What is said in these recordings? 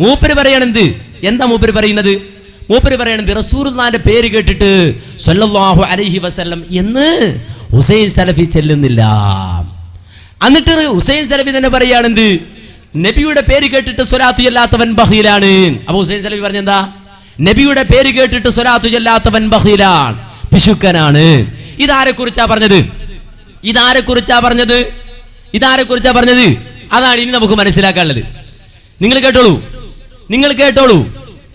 മൂപ്പര് പറയണെന്ത്? എന്താ മൂപ്പര് പറയുന്നത്? മൂപ്പര് പറയണത് റസൂലുള്ളാഹിന്റെ പേര് കേട്ടിട്ട് സല്ലല്ലാഹു അലൈഹി വസല്ലം എന്ന് ഹുസൈൻ സലഫി ചെല്ലുന്നില്ല. എന്നിട്ട് ഹുസൈൻ സലഫി തന്നെ പറയുകയാണെന്ത്? നബിയുടെ പേര് കേട്ടിട്ട് സ്വലാത്ത് ചൊല്ലാത്തവൻ ബഖീലാണ്. അപ്പൊ ഹുസൈൻ സലഫി പറഞ്ഞെന്താ? നബിയുടെ പേര് കേട്ടിട്ട് സ്വലാത്ത് ചൊല്ലാത്തവൻ ബഖീലാണ്, പിശുക്കനാണ്. ഇതാരെ കുറിച്ചാ പറഞ്ഞത്? അതാണ് ഇനി നമുക്ക് മനസ്സിലാക്കാനുള്ളത്. നിങ്ങൾ കേട്ടോളൂ.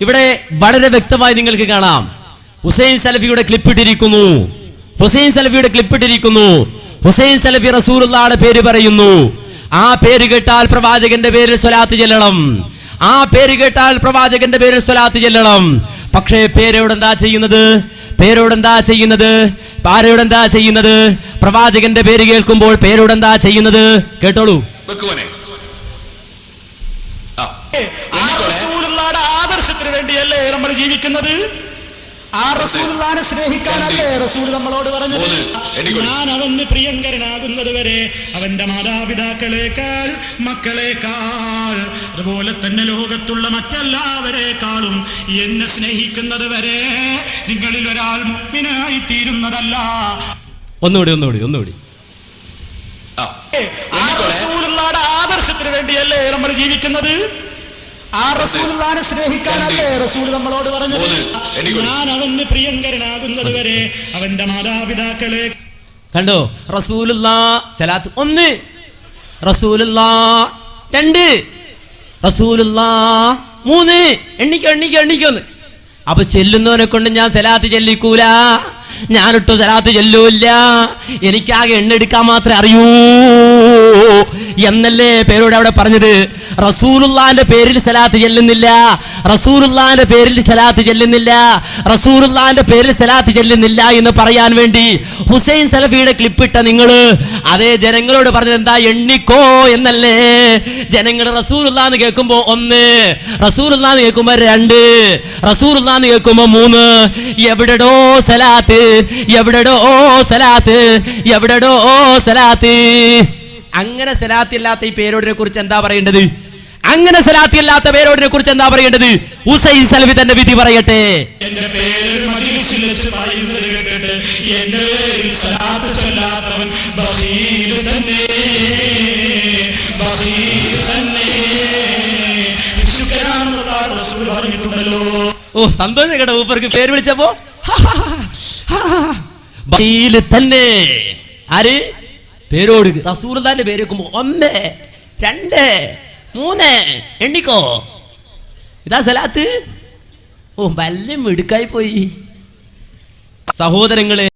ഇവിടെ വളരെ വ്യക്തമായി നിങ്ങൾക്ക് കാണാം. ഹുസൈൻ സലഫിയുടെ ക്ലിപ്പ് ഇട്ടിരിക്കുന്നു. ഹുസൈൻ സലഫി റസൂലുള്ളാഹിയുടെ പേര് പറയുന്നു. ആ പേര് കേട്ടാൽ പ്രവാചകന്റെ പേരിൽ സ്വലാത്ത് ചെല്ലണം. പക്ഷേ പേരോടെന്താ ചെയ്യുന്നത്? പ്രവാചകന്റെ പേര് കേൾക്കുമ്പോൾ പേരോടെന്താ ചെയ്യുന്നത്? കേട്ടോളൂ. ആദർശത്തിന് വേണ്ടിയല്ലേ നമ്മൾ ജീവിക്കുന്നത്? ആ റസൂലുള്ളാഹിനെ സ്നേഹിക്കാനല്ലേ റസൂൽ നമ്മളോട് പറഞ്ഞത്? ഞാൻ അവന് പ്രിയങ്കരനാകുന്നത് വരെ അവന്റെ മാതാപിതാക്കളെക്കാൾ, മക്കളെക്കാൾ, അതുപോലെ തന്നെ ലോകത്തുള്ള മറ്റെല്ലാവരെക്കാളും എന്നെ സ്നേഹിക്കുന്നത് വരെ നിങ്ങളിൽ ഒരാൾ മുഅ്മിനായി തീരുന്നതല്ല. ഒന്നുകൂടി. ആ റസൂലുള്ളാഹിയുടെ ആദർശത്തിന് വേണ്ടിയല്ലേ നമ്മൾ ജീവിക്കുന്നത്? ആ റസൂലുള്ളാഹിനെ സ്നേഹിക്കാനല്ലേ റസൂൽ നമ്മളോട് പറഞ്ഞത്? ഞാൻ അവന് പ്രിയങ്കരനാകുന്നത് വരെ അവന്റെ മാതാപിതാക്കളെ. കണ്ടോ? റസൂലുള്ളാഹ് സലാത്ത് 1, റസൂലുള്ളാഹ് 2, റസൂലുള്ളാഹ് 3. എണ്ണിക്കൊന്ന്. അപ്പൊ ചെല്ലുന്നവനെ കൊണ്ട് ഞാൻ സലാത്ത് ചെല്ലിക്കൂല, ഞാനിട്ടു സലാത്ത് ചെല്ലൂല്ല, എനിക്കാകെ എണ്ണെടുക്കാൻ മാത്രമേ അറിയൂ എന്നല്ലേ പേരോട് അവിടെ പറഞ്ഞത്. റസൂലുള്ളാഹിന്റെ പേരിൽ സലാത്ത് ചെല്ലുന്നില്ല, റസൂലുള്ളാഹിന്റെ പേരിൽ സലാത്ത് ചെല്ലുന്നില്ല എന്ന് പറയാൻ വേണ്ടി ഹുസൈൻ സലഫിയുടെ ക്ലിപ്പിട്ട നിങ്ങൾ അതേ ജനങ്ങളോട് പറഞ്ഞത് എന്താ? എണ്ണിക്കോ എന്നല്ലേ. ജനങ്ങൾ റസൂലുള്ളാഹിന്ന് കേൾക്കുമ്പോ 1, റസൂലുള്ളാഹിന്ന് കേൾക്കുമ്പോ 2, റസൂലുള്ളാഹിന്ന് കേൾക്കുമ്പോ 3. എവിടെടോ സലാത്ത്? അങ്ങനെ സലാത്തില്ലാത്ത ഈ പേരോടിനെ കുറിച്ച് എന്താ പറയേണ്ടത്? ഹുസൈൻ സലഫി തന്നെ വിധി പറയട്ടെ. എന്റെ പേര് മജ്‌ലിസിൽ വെച്ച് പറയുന്നത് കേട്ടിട്ട് എന്റെ പേരിൽ സലാത്ത് ചൊല്ലാത്തവൻ ബഖീൽ തന്നെ. വിശുദ്ധനാണെന്ന് റസൂൽ പറഞ്ഞിട്ടുണ്ടല്ലോ. സന്തോഷം കേട്ടോ ഊപ്പർക്ക് പേര് വിളിച്ചപ്പോ. ബഖീൽ തന്നെ. ആര്? പേരോട് റസൂലുള്ളാഹിന്റെ പേര് വെക്കുമ്പോ 1, 2, 3 എണ്ണിക്കോ. ഇതാ സലാത്ത്. വല്ല മിടുക്കായി പോയി സഹോദരങ്ങളെ.